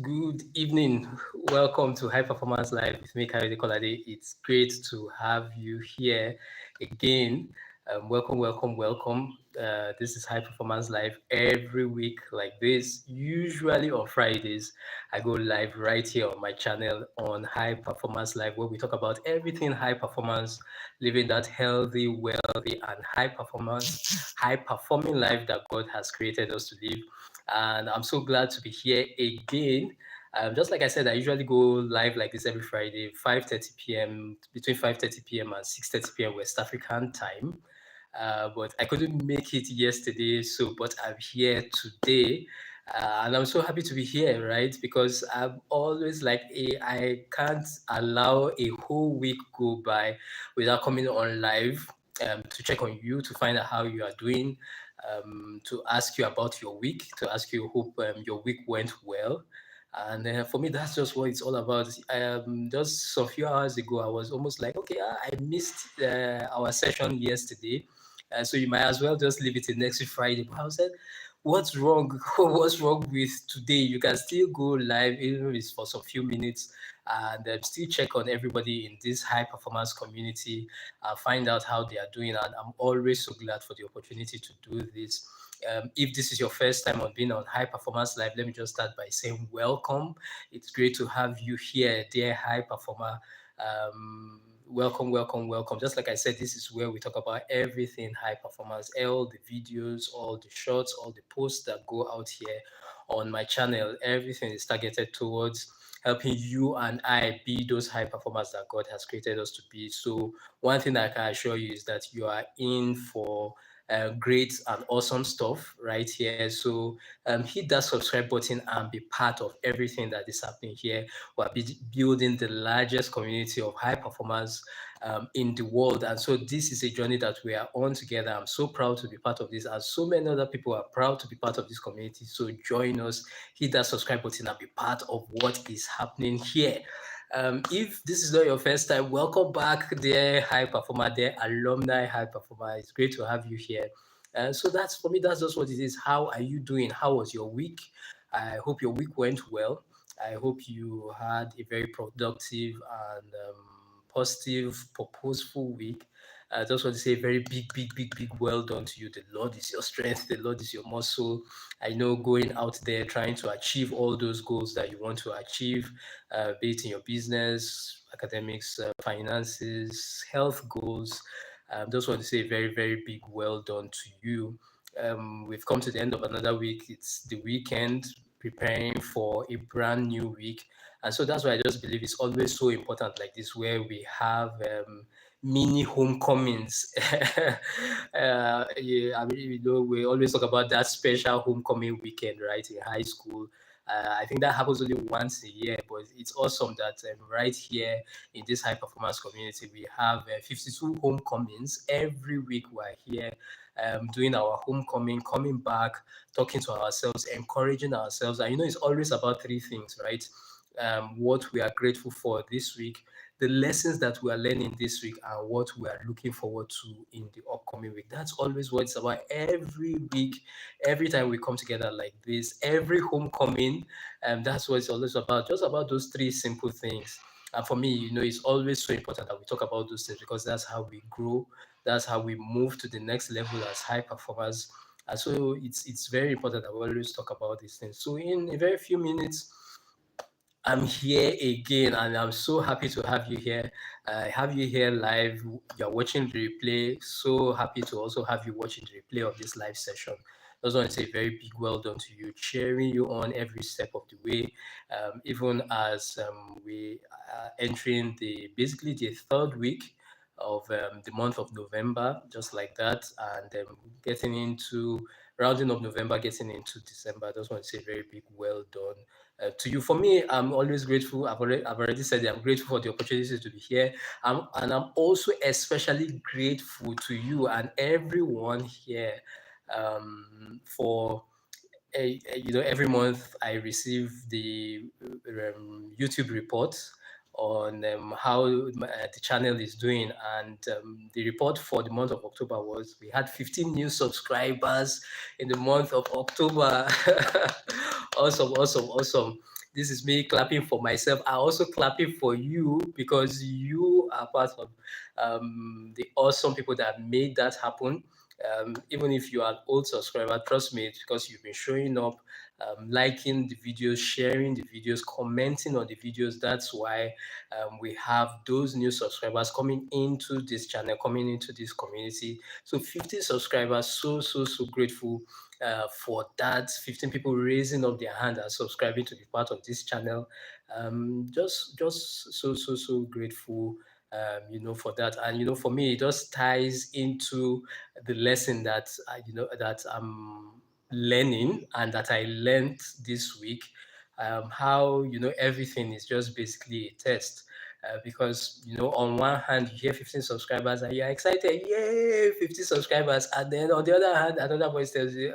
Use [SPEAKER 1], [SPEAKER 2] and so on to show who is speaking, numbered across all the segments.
[SPEAKER 1] Good evening. Welcome to High Performance Live with me, Kayode Kolade. It's great to have you here again. Welcome. This is High Performance Live every week, like this. Usually on Fridays, I go live right here on my channel on High Performance Live, where we talk about everything high performance, living that healthy, wealthy, and high performing life that God has created us to live. And I'm so glad to be here again. Just like I said, I usually go live like this every Friday, 5:30 p.m. between 5:30 p.m. and 6:30 p.m. West African time. But I couldn't make it yesterday, but I'm here today. And I'm so happy to be here, right? Because I'm always I can't allow a whole week go by without coming on live to check on you, to find out how you are doing, to ask you about your week, to ask you, hope your week went well. And for me, that's just what it's all about. Just a few hours ago, I was almost like, okay, I missed our session yesterday. So you might as well just leave it till next week Friday. But I said, what's wrong? What's wrong with today? You can still go live, even if it's for some few minutes, and still check on everybody in this high performance community, find out how they are doing. And I'm always so glad for the opportunity to do this. If this is your first time on being on High Performance Live, let me just start by saying welcome. It's great to have you here, dear high performer. Welcome. Just like I said, this is where we talk about everything high performance, all the videos, all the shots, all the posts that go out here on my channel. Everything is targeted towards helping you and I be those high performers that God has created us to be. So one thing I can assure you is that you are in for great and awesome stuff right here. So hit that subscribe button and be part of everything that is happening here. We're building the largest community of high performers in the world. And so this is a journey that we are on together. I'm so proud to be part of this, and so many other people are proud to be part of this community. So join us, hit that subscribe button, and be part of what is happening here. If this is not your first time, welcome back, dear high performer, dear alumni high performer. It's great to have you here. So that's for me, that's just what it is. How are you doing? How was your week? I hope your week went well. I hope you had a very productive and positive, purposeful week. I just want to say a very big well done to you. The Lord is your strength. The Lord is your muscle. I know going out there trying to achieve all those goals that you want to achieve, be it in your business, academics, finances, health goals. Just want to say a very big well done to you. We've come to the end of another week. It's the weekend, preparing for a brand new week. And so that's why I just believe it's always so important like this, where we have mini homecomings. Yeah, I mean, we always talk about that special homecoming weekend, right, in high school. I think that happens only once a year, but it's awesome that right here in this high performance community, we have 52 homecomings every week. We're here doing our homecoming, coming back, talking to ourselves, encouraging ourselves. And it's always about three things, right? What we are grateful for this week, the lessons that we are learning this week, and what we are looking forward to in the upcoming week. That's always what it's about every week, every time we come together like this, every homecoming. That's what it's always about, just about those three simple things. And for me, it's always so important that we talk about those things, because that's how we grow, that's how we move to the next level as high performers. And so it's very important that we always talk about these things. So in a very few minutes, I'm here again, and I'm so happy to have you here. I have you here live. You're watching the replay. So happy to also have you watching the replay of this live session. I just want to say a very big well done to you, cheering you on every step of the way, even as we are entering basically the third week of the month of November, just like that, and getting into rounding up November, getting into December. I just want to say a very big well done to you. For me, I'm always grateful. I've already said that I'm grateful for the opportunity to be here. And I'm also especially grateful to you and everyone here for every month I receive the YouTube report on how the channel is doing. And the report for the month of October was we had 15 new subscribers in the month of October. Awesome. This is me clapping for myself. I'm also clapping for you because you are part of the awesome people that made that happen. Even if you are an old subscriber, trust me, it's because you've been showing up, liking the videos, sharing the videos, commenting on the videos. That's why we have those new subscribers coming into this channel, coming into this community. So 50 subscribers, so grateful for that. 15 people raising up their hand and subscribing to be part of this channel. Just so grateful. For that, and for me, it just ties into the lesson that that I'm learning and that I learned this week. How everything is just basically a test. Because on one hand you hear 15 subscribers and you're excited, yay, 50 subscribers, and then on the other hand another voice tells you,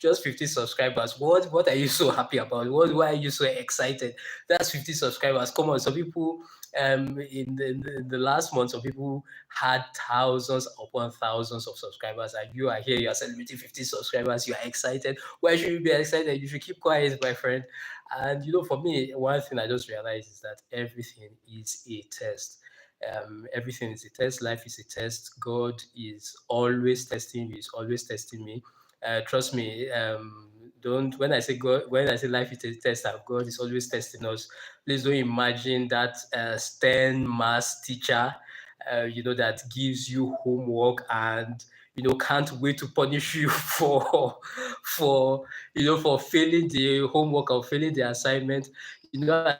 [SPEAKER 1] just 50 subscribers. What are you so happy about? Why are you so excited? That's 50 subscribers. Come on, some people in the last month, some people had thousands upon thousands of subscribers, and you are here, you are celebrating 50 subscribers, you are excited. Why should you be excited? You should keep quiet, my friend. And for me, one thing I just realized is that everything is a test. Everything is a test. Life is a test. God is always testing you. Is always testing me. Trust me. Don't when I say God, when I say life is a test, and God is always testing us. Please don't imagine that stern math teacher, that gives you homework and can't wait to punish you for failing the homework or failing the assignment.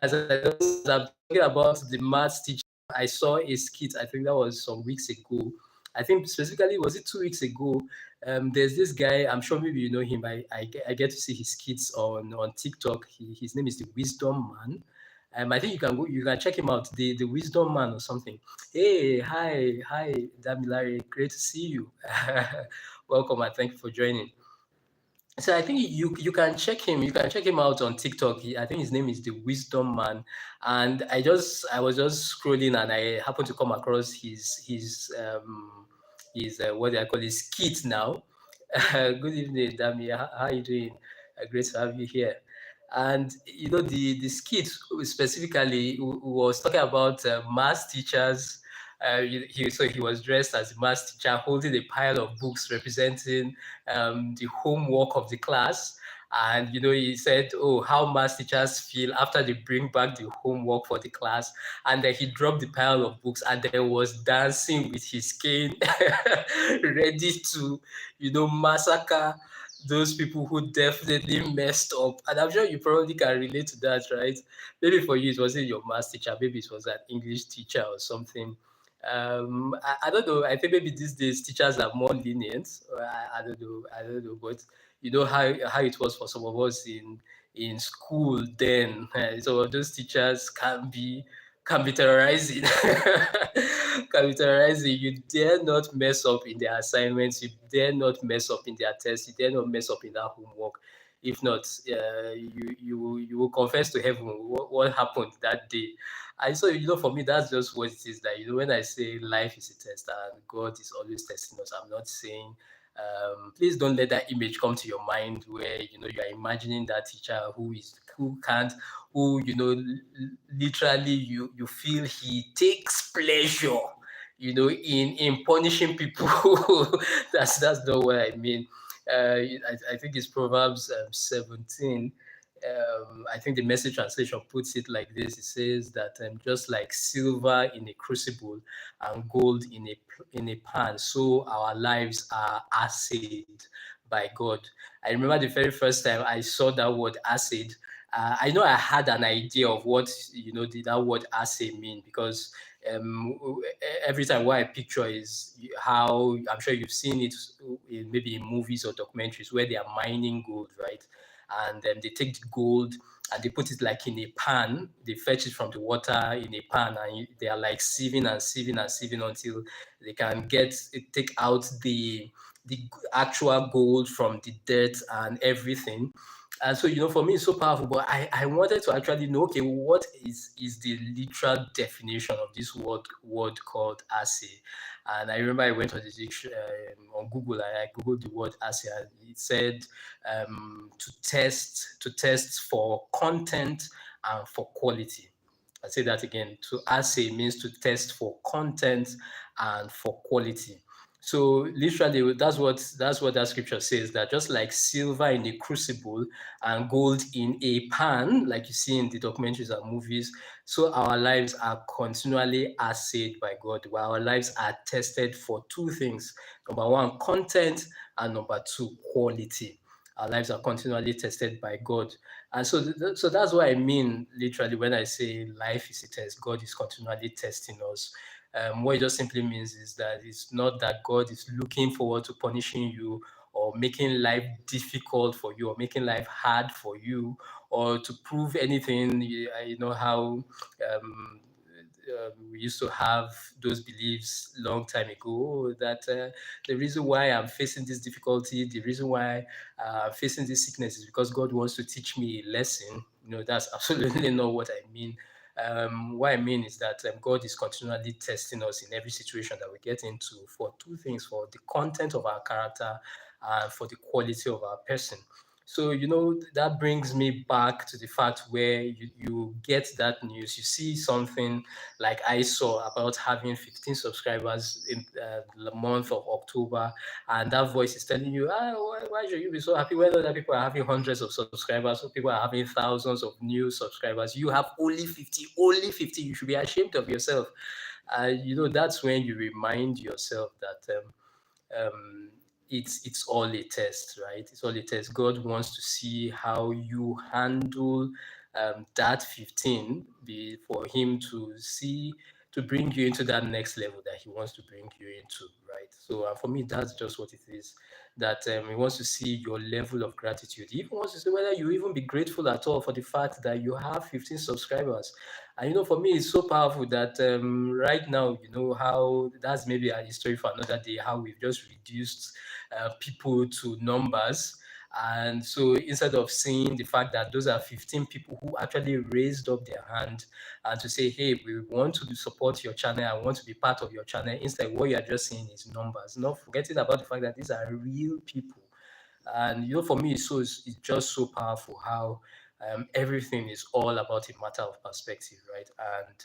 [SPEAKER 1] As I'm talking about the math teacher, I saw a skit. I think that was some weeks ago. I think specifically, was it 2 weeks ago? There's this guy. I'm sure maybe you know him. I get to see his skits on TikTok. His name is the Wisdom Man. I think you can check him out, the Wisdom Man or something. Hey, hi, Damilare, great to see you. Welcome and thank you for joining. So I think you can check him. You can check him out on TikTok. I think his name is the Wisdom Man. And I was just scrolling and I happened to come across his what do I call his skit now. Good evening, Dami. How are you doing? Great to have you here. And the skit specifically was talking about math teachers. He was dressed as a math teacher, holding a pile of books representing the homework of the class. And he said, "Oh, how math teachers feel after they bring back the homework for the class." And then he dropped the pile of books, and then was dancing with his cane, ready to, massacre those people who definitely messed up. And I'm sure you probably can relate to that, right? Maybe for you it wasn't your math teacher, maybe it was an English teacher or something. I don't know. I think maybe these days teachers are more lenient. I don't know. I don't know. But you know how it was for some of us in school then. Some of those teachers can be terrorizing. Can be terrorizing. You dare not mess up in their assignments. You dare not mess up in their tests. You dare not mess up in that homework. If not, you will confess to heaven what happened that day. And so, for me, that's just what it is. That when I say life is a test and God is always testing us, I'm not saying. Please don't let that image come to your mind where you are imagining that teacher who can't, who literally you feel he takes pleasure in punishing people. That's not what I mean. I think it's Proverbs 17. I think the Message translation puts it like this. It says that just like silver in a crucible and gold in a pan, so our lives are acid by God. I remember the very first time I saw that word acid. I know I had an idea of what that word acid mean, because um, every time what I picture is how, I'm sure you've seen it maybe in movies or documentaries where they are mining gold, right? And then they take the gold and they put it like in a pan. They fetch it from the water in a pan, and they are like sieving and sieving and sieving until they can take out the actual gold from the dirt and everything. And so, for me, it's so powerful. But I wanted to actually know, okay, what is the literal definition of this word called assay? And I remember I went on the dictionary on Google, and I googled the word assay, and it said to test for content and for quality. I say that again. To assay means to test for content and for quality. So literally, that's what that scripture says. That just like silver in a crucible and gold in a pan, like you see in the documentaries and movies, so our lives are continually assayed by God. While our lives are tested for two things: number one, content, and number two, quality. Our lives are continually tested by God. And so that's what I mean literally when I say life is a test. God is continually testing us. What it just simply means is that it's not that God is looking forward to punishing you or making life difficult for you or making life hard for you or to prove anything. You know how we used to have those beliefs long time ago that the reason why I'm facing this difficulty, the reason why I'm facing this sickness is because God wants to teach me a lesson. That's absolutely not what I mean. What I mean is that God is continually testing us in every situation that we get into for two things: for the content of our character and for the quality of our person. So, that brings me back to the fact where you get that news, you see something like I saw about having 15 subscribers in the month of October, and that voice is telling you, why should you be so happy when other people are having hundreds of subscribers, so people are having thousands of new subscribers? You have only 50, only 50. You should be ashamed of yourself. That's when you remind yourself that it's all a test, right? It's all a test. God wants to see how you handle that 15 for him to bring you into that next level that he wants to bring you into, right? So for me, that's just what it is. That he wants to see your level of gratitude. He even wants to see whether you even be grateful at all for the fact that you have 15 subscribers. And for me, it's so powerful that right now, how that's maybe a story for another day, how we've just reduced people to numbers. And so instead of seeing the fact that those are 15 people who actually raised up their hand and to say, hey, we want to support your channel, I want to be part of your channel, instead, what you are just seeing is numbers, not forgetting about the fact that these are real people. And for me, it's just so powerful how everything is all about a matter of perspective, right? And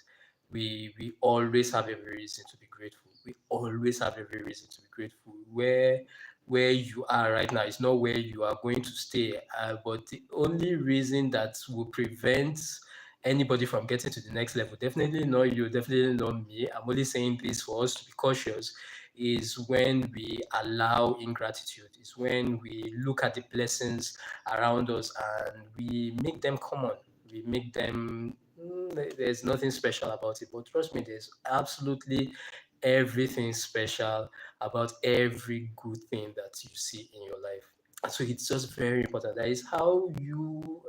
[SPEAKER 1] we always have every reason to be grateful. We always have every reason to be grateful. Where you are right now is not where you are going to stay. But the only reason that will prevent anybody from getting to the next level, definitely not you, definitely not me. I'm only saying this for us to be cautious, is when we allow ingratitude, is when we look at the blessings around us and we make them common. We make them, there's nothing special about it. But trust me, there's absolutely everything special about every good thing that you see in your life. So it's just very important. That is how you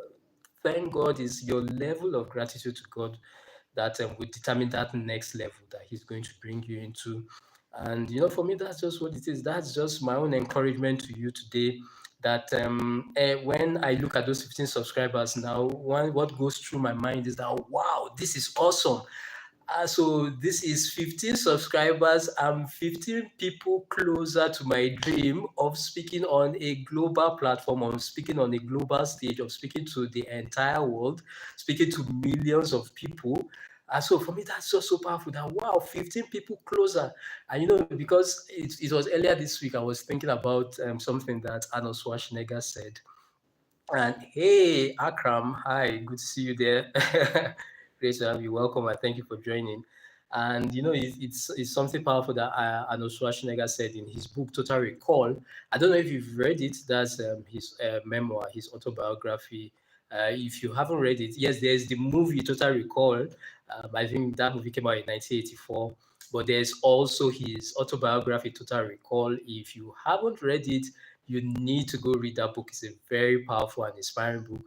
[SPEAKER 1] thank God, is your level of gratitude to God that will determine that next level that he's going to bring you into. And for me, that's just what it is. That's just my own encouragement to you today. That when I look at those 15 subscribers now, what goes through my mind is that, wow, this is awesome. So this is 15 subscribers. I'm 15 people closer to my dream of speaking on a global platform, of speaking on a global stage, of speaking to the entire world, speaking to millions of people. So for me, that's just so powerful that, wow, 15 people closer. And because it was earlier this week, I was thinking about something that Arnold Schwarzenegger said. And hey, Akram, hi, good to see you there. Great to have you. Welcome and thank you for joining. And it's something powerful that Arnold Schwarzenegger said in his book Total Recall. I don't know if you've read it. That's his memoir, his autobiography. If you haven't read it, yes, there's the movie Total Recall. I think that movie came out in 1984. But there's also his autobiography Total Recall. If you haven't read it, you need to go read that book. It's a very powerful and inspiring book.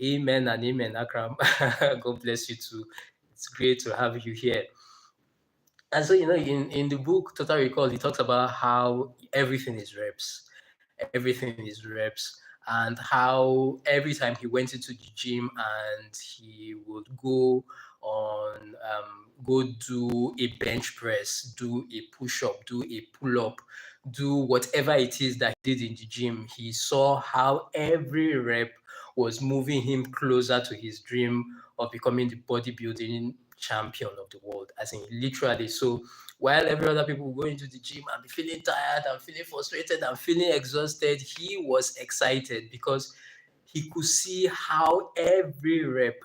[SPEAKER 1] Amen and amen, Akram. God bless you too. It's great to have you here. And so, in the book Total Recall, he talks about how everything is reps. Everything is reps. And how every time he went into the gym and he would go do a bench press, do a push-up, do a pull-up, do whatever it is that he did in the gym, he saw how every rep was moving him closer to his dream of becoming the bodybuilding champion of the world, as in literally. So while every other people will go into the gym and be feeling tired and feeling frustrated and feeling exhausted, he was excited because he could see how every rep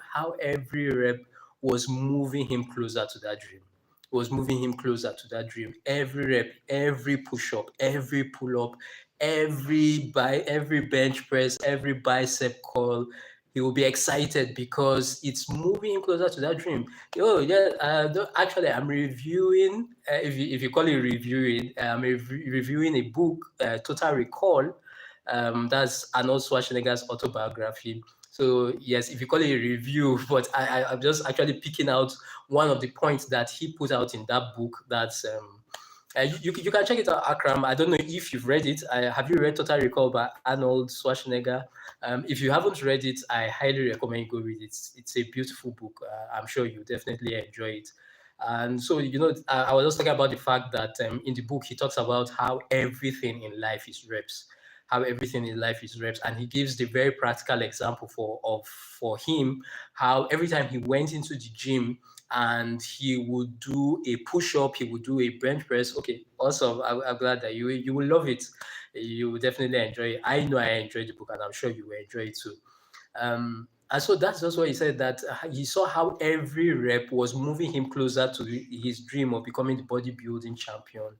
[SPEAKER 1] was moving him closer to that dream. Was moving him closer to that dream. Every rep, every push up, every pull up, every bench press, every bicep curl, he will be excited because it's moving him closer to that dream. Oh yeah, actually, I'm reviewing. If you call it reviewing, I'm reviewing a book, Total Recall. That's Arnold Schwarzenegger's autobiography. So yes, if you call it a review, but I'm just actually picking out one of the points that he put out in that book. That's you can check it out, Akram. I don't know if you've read it. Have you read Total Recall by Arnold Schwarzenegger? If you haven't read it, I highly recommend you go read it. It's a beautiful book. I'm sure you definitely enjoy it. And so, I was just talking about the fact that in the book, he talks about how everything in life is reps, how everything in life is reps. And he gives the very practical example for him, how every time he went into the gym, and he would do a push-up, he would do a bench press. Okay, awesome. I'm glad that you will love it. You will definitely enjoy it. I know I enjoyed the book, and I'm sure you will enjoy it too. And so that's just what he said, that he saw how every rep was moving him closer to his dream of becoming the bodybuilding champion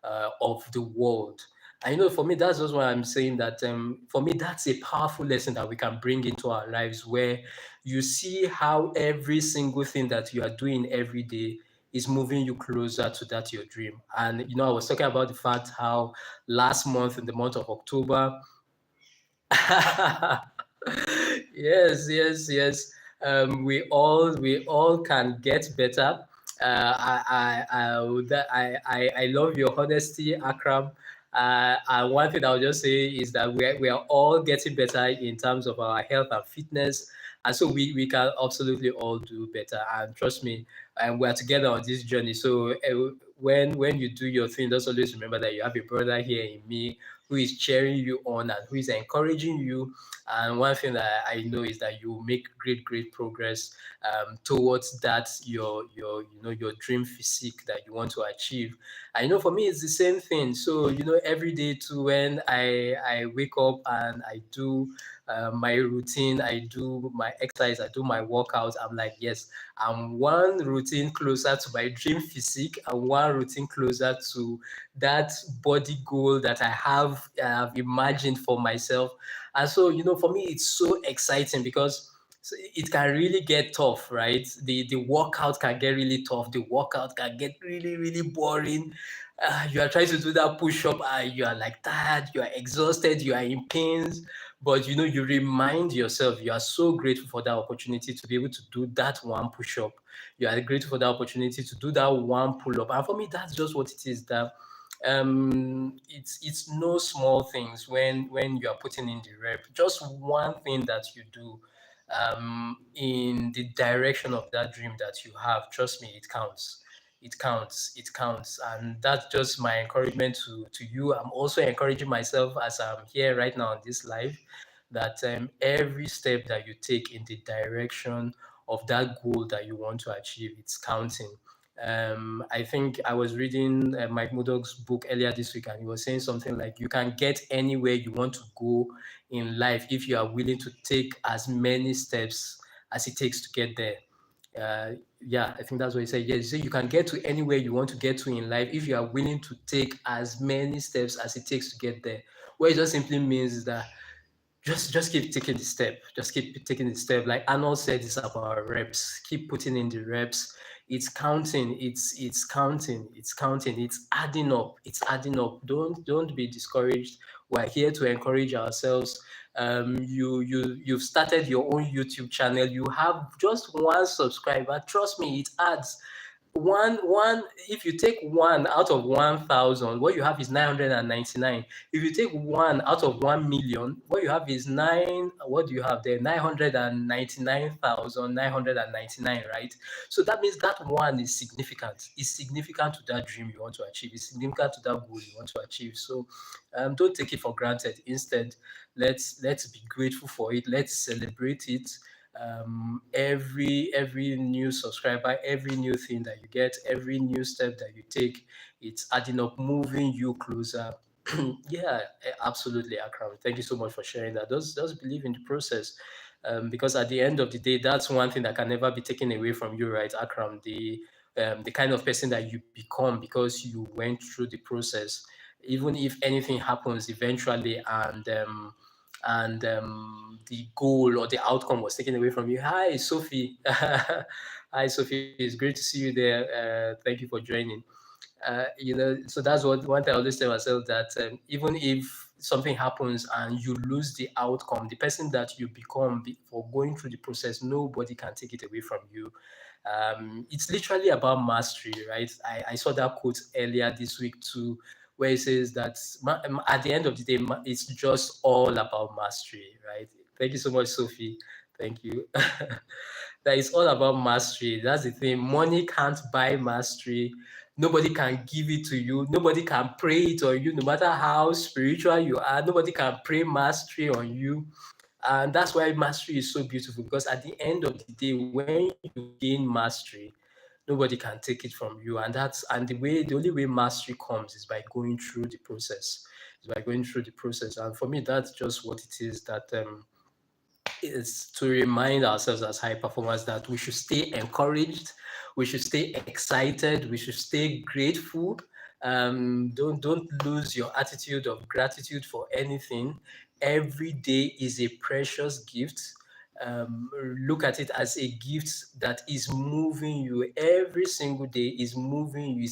[SPEAKER 1] of the world. And for me, that's just why I'm saying that for me, that's a powerful lesson that we can bring into our lives, where you see how every single thing that you are doing every day is moving you closer to that your dream. And I was talking about the fact how last month, in the month of October, yes, yes, yes. We all can get better. I love your honesty, Akram. And one thing I'll just say is that we are all getting better in terms of our health and fitness, and so we can absolutely all do better. And trust me, and we're together on this journey. So when you do your thing, just always remember that you have a brother here in me who is cheering you on and who is encouraging you. And one thing that I know is that you make great progress towards that your dream physique that you want to achieve. I know for me it's the same thing. So every day too, when I wake up and I do my routine, I do my exercise, I do my workout, I'm like, yes, I'm one routine closer to my dream physique and one routine closer to that body goal that I have imagined for myself. And so, for me, it's so exciting because it can really get tough, right? The workout can get really tough. The workout can get really, really boring. You are trying to do that push up, you are like tired, you are exhausted, you are in pains. But you remind yourself, you are so grateful for that opportunity to be able to do that one push up. You are grateful for the opportunity to do that one pull up. And for me, that's just what it is. That it's no small things when you are putting in the rep. Just one thing that you do in the direction of that dream that you have, trust me, it counts. It counts. And that's just my encouragement to you. I'm also encouraging myself as I'm here right now on this live, that every step that you take in the direction of that goal that you want to achieve, it's counting. I think I was reading Mike Murdoch's book earlier this week, and he was saying something like, you can get anywhere you want to go in life if you are willing to take as many steps as it takes to get there. Yeah, I think that's what he said. Yes, so you can get to anywhere you want to get to in life if you are willing to take as many steps as it takes to get there. What it just simply means is that just keep taking the step. Just keep taking the step. Like Arnold said, it's about reps. Keep putting in the reps. It's counting. It's counting. It's counting. It's adding up. It's adding up. Don't be discouraged. We're here to encourage ourselves. You've started your own YouTube channel. You have just one subscriber. Trust me, it adds one. If you take one out of 1,000, what you have is 999. If you take one out of 1,000,000, what you have is what do you have there? 999,999, right? So that means that one is significant. It's significant to that dream you want to achieve. It's significant to that goal you want to achieve. So don't take it for granted. Instead, Let's be grateful for it. Let's celebrate it. Every new subscriber, every new thing that you get, every new step that you take, it's adding up, moving you closer. Yeah, absolutely, Akram. Thank you so much for sharing that. Just believe in the process, because at the end of the day, that's one thing that can never be taken away from you, right, Akram? The kind of person that you become because you went through the process. Even if anything happens eventually, and the goal or the outcome was taken away from you. Hi, Sophie. Hi, Sophie. It's great to see you there. Thank you for joining. So that's what one thing I always tell myself, that even if something happens and you lose the outcome, the person that you become for going through the process, nobody can take it away from you. It's literally about mastery, right? I saw that quote earlier this week too, where it says that at the end of the day, it's just all about mastery, right? Thank you so much, Sophie. Thank you. That is all about mastery. That's the thing. Money can't buy mastery. Nobody can give it to you. Nobody can pray it on you, no matter how spiritual you are. Nobody can pray mastery on you. And that's why mastery is so beautiful, because at the end of the day, when you gain mastery, nobody can take it from you. And the only way mastery comes is by going through the process. Is by going through the process. And for me, that's just what it is, that is to remind ourselves as high performers that we should stay encouraged, we should stay excited, we should stay grateful. Don't lose your attitude of gratitude for anything. Every day is a precious gift. Look at it as a gift that is moving you. Every single day is moving you.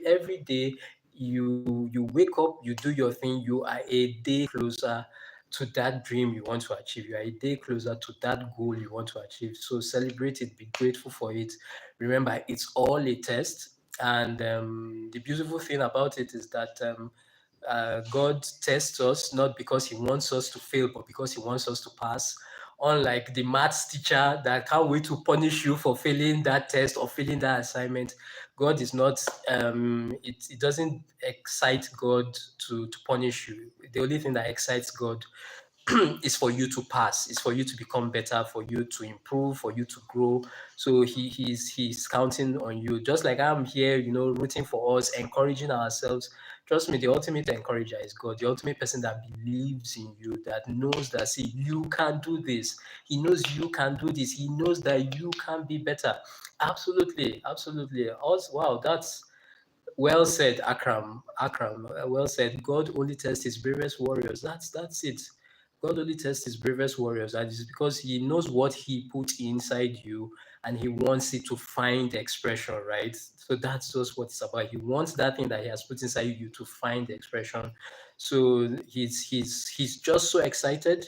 [SPEAKER 1] Every day you wake up, you do your thing, you are a day closer to that dream you want to achieve. You are a day closer to that goal you want to achieve. So celebrate it, be grateful for it. Remember, it's all a test. And the beautiful thing about it is that God tests us not because He wants us to fail, but because He wants us to pass. Unlike the maths teacher that can't wait to punish you for failing that test or failing that assignment, God is not. It doesn't excite God to punish you. The only thing that excites God is for you to pass, is for you to become better, for you to improve, for you to grow. So he's counting on you, just like I'm here, rooting for us, encouraging ourselves. Trust me, the ultimate encourager is God, the ultimate person that believes in you, that knows that, see, you can do this. He knows you can do this. He knows that you can be better. Absolutely, absolutely. Also, wow, that's well said, Akram. Akram, well said. God only tests his bravest warriors. That's it. God only tests his bravest warriors. And it's because he knows what he put inside you, and he wants it to find expression, right? So that's just what it's about. He wants that thing that he has put inside you to find expression. So he's just so excited.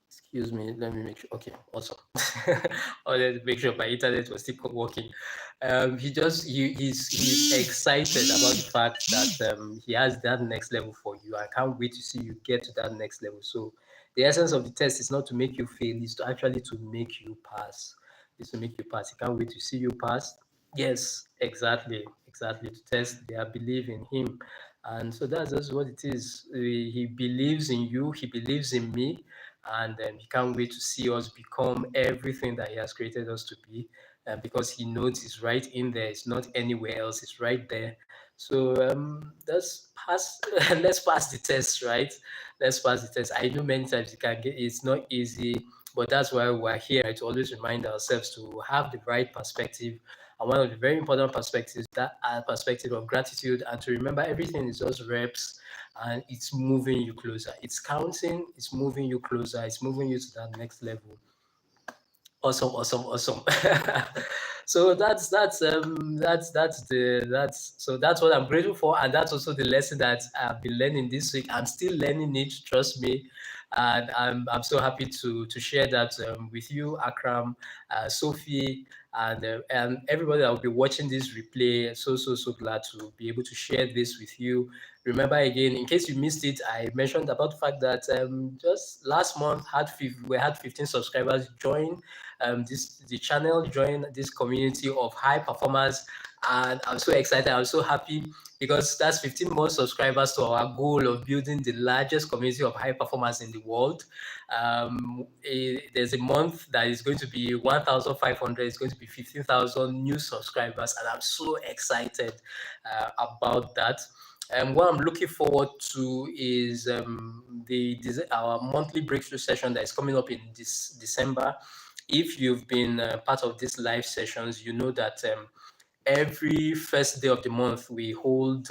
[SPEAKER 1] Excuse me, let me make sure. Okay, awesome. I wanted to make sure my internet was still working. He's excited about the fact that he has that next level for you. I can't wait to see you get to that next level. So the essence of the test is not to make you fail, it's to actually to make you pass. It's to make you pass. He can't wait to see you pass. Yes, exactly, exactly. To test their belief in him. And so that's just what it is. He believes in you, he believes in me, and he can't wait to see us become everything that he has created us to be, because he knows it's right in there, it's not anywhere else, it's right there. So let's pass. Let's pass the test, right? Let's pass the test. I know many times it's not easy, but that's why we're here, right? To always remind ourselves to have the right perspective. And one of the very important perspectives, that perspective of gratitude, and to remember everything is just reps, and it's moving you closer. It's counting, it's moving you closer, it's moving you to that next level. Awesome, awesome, awesome. So that's what I'm grateful for, and that's also the lesson that I've been learning this week. I'm still learning it, trust me, and I'm so happy to share that with you, Akram, Sophie, and everybody that will be watching this replay. So glad to be able to share this with you. Remember again, in case you missed it, I mentioned about the fact that just last month we had 15 subscribers join the channel, join this community of high performers, and I'm so excited. I'm so happy because that's 15 more subscribers to our goal of building the largest community of high performers in the world. There's a month that is going to be 1,500. It's going to be 15,000 new subscribers, and I'm so excited about that. What I'm looking forward to is our monthly breakthrough session that is coming up in this December. If you've been part of these live sessions, you know that every first day of the month we hold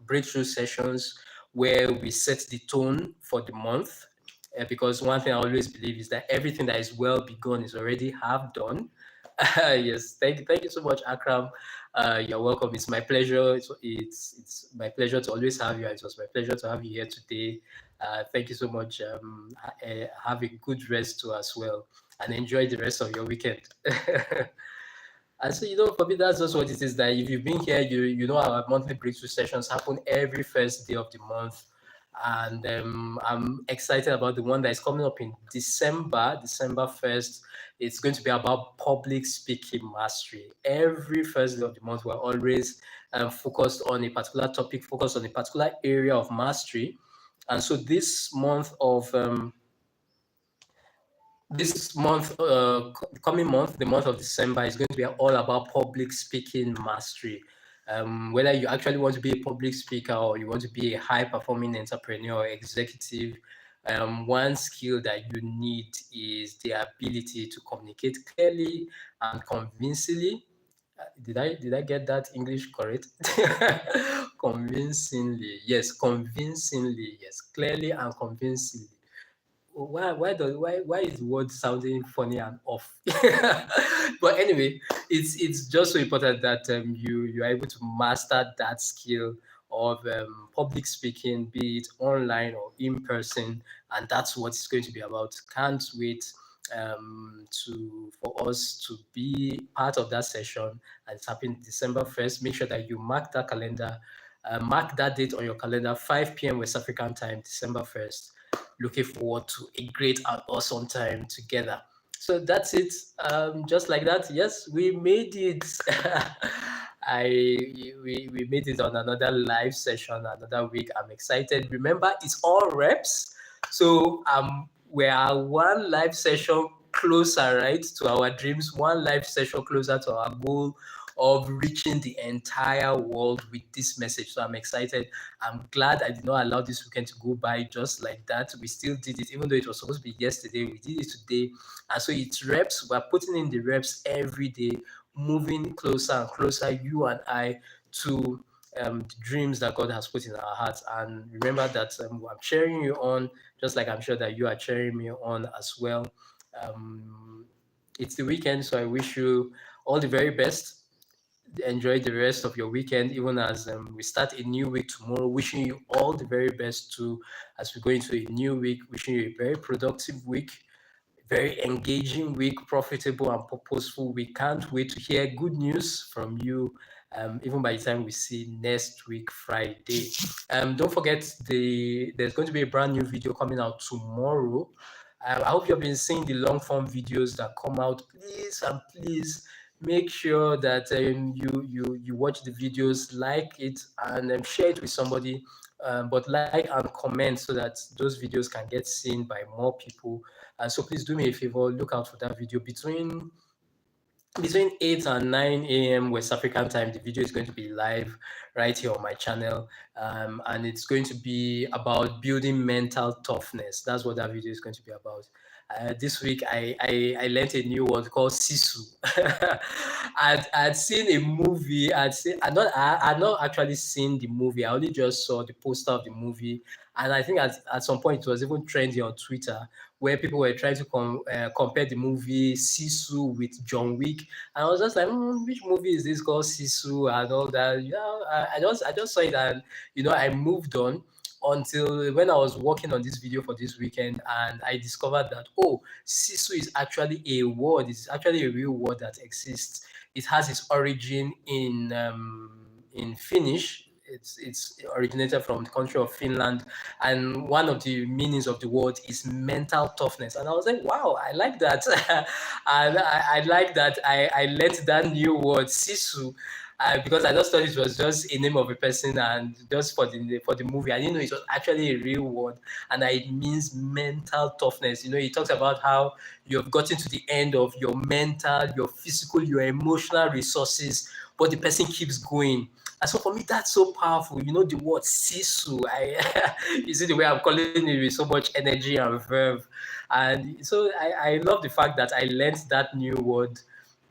[SPEAKER 1] breakthrough sessions where we set the tone for the month. Because one thing I always believe is that everything that is well begun is already half done. Yes, thank you so much, Akram. You're welcome. It's my pleasure. It's my pleasure to always have you. It was my pleasure to have you here today. Thank you so much. Have a good rest too as well, and enjoy the rest of your weekend. And so, for me, that's just what it is. That if you've been here, you know our monthly breakthrough sessions happen every first day of the month, and I'm excited about the one that is coming up in December 1st. It's going to be about public speaking mastery. Every first day of the month, we're always focused on a particular topic, focused on a particular area of mastery. And so this month of coming month, the month of December, is going to be all about public speaking mastery. Whether you actually want to be a public speaker or you want to be a high performing entrepreneur or executive, one skill that you need is the ability to communicate clearly and convincingly. Did I get that English correct? Convincingly, yes, convincingly, yes, clearly and convincingly. Why is the word sounding funny and off? But anyway, it's just so important that you're able to master that skill of public speaking, be it online or in person, and that's what it's going to be about. Can't wait for us to be part of that session, and it's happening December 1st. Make sure that you mark that calendar, mark that date on your calendar, 5 p.m. West African time, December 1st. Looking forward to a great and awesome time together. So that's it. Just like that, yes, we made it. We made it on another live session, another week. I'm excited. Remember, it's all reps. So we are one live session closer, right, to our dreams, one live session closer to our goal of reaching the entire world with this message. So I'm excited. I'm glad I did not allow this weekend to go by just like that. We still did it, even though it was supposed to be yesterday. We did it today. And so it's reps. We're putting in the reps every day, moving closer and closer, you and I, to the dreams that God has put in our hearts. And remember that I'm cheering you on, just like I'm sure that you are cheering me on as well. It's the weekend, so I wish you all the very best. Enjoy the rest of your weekend, even as we start a new week tomorrow. Wishing you all the very best too, as we go into a new week. Wishing you a very productive week, very engaging week, profitable and purposeful. We can't wait to hear good news from you. Even by the time we see next week, Friday. Don't forget, there's going to be a brand new video coming out tomorrow. I hope you've been seeing the long form videos that come out. Please and please make sure that you watch the videos, like it, and share it with somebody. But like and comment so that those videos can get seen by more people. And so please do me a favor, look out for that video between 8 and 9 a.m. West African time. The video is going to be live right here on my channel, and it's going to be about building mental toughness. That's what that video is going to be about. This week I learned a new word called sisu. I'd seen a movie. I'd not actually seen the movie. I only just saw the poster of the movie, and I think at some point it was even trending on Twitter, where people were trying to compare the movie Sisu with John Wick. And I was just like, which movie is this called Sisu and all that? I just saw it, and I moved on. until when I was working on this video for this weekend, and I discovered that, oh, Sisu is actually a word. It's actually a real word that exists. It has its origin in Finnish. It's originated from the country of Finland, and one of the meanings of the word is mental toughness. And I was like, wow, I like that. And I like that I learned that new word, Sisu, because I just thought it was just a name of a person, and just for the movie. I didn't know it was actually a real word, and it means mental toughness. You know, he talks about how you have gotten to the end of your mental, your physical, your emotional resources, but the person keeps going. And so for me, that's so powerful. You know, the word sisu, you see the way I'm calling it with so much energy and verve. And so I love the fact that I learned that new word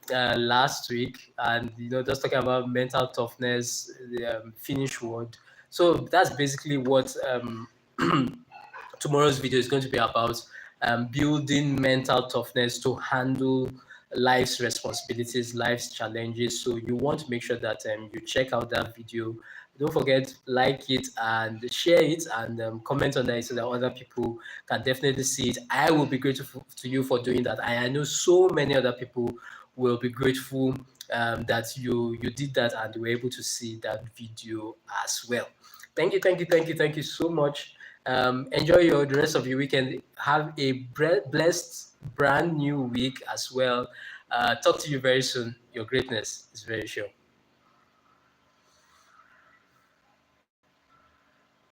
[SPEAKER 1] last week, and you know, just talking about mental toughness, the Finnish word. So that's basically what tomorrow's video is going to be about, building mental toughness to handle life's responsibilities, life's challenges. So you want to make sure that you check out that video. Don't forget, like it and share it, and comment on that so that other people can definitely see it. I will be grateful to you for doing that. I know so many other people will be grateful that you did that and were able to see that video as well. Thank you, thank you, thank you, thank you so much. Enjoy the rest of your weekend. Have a blessed, brand new week as well. Talk to you very soon. Your greatness is very sure.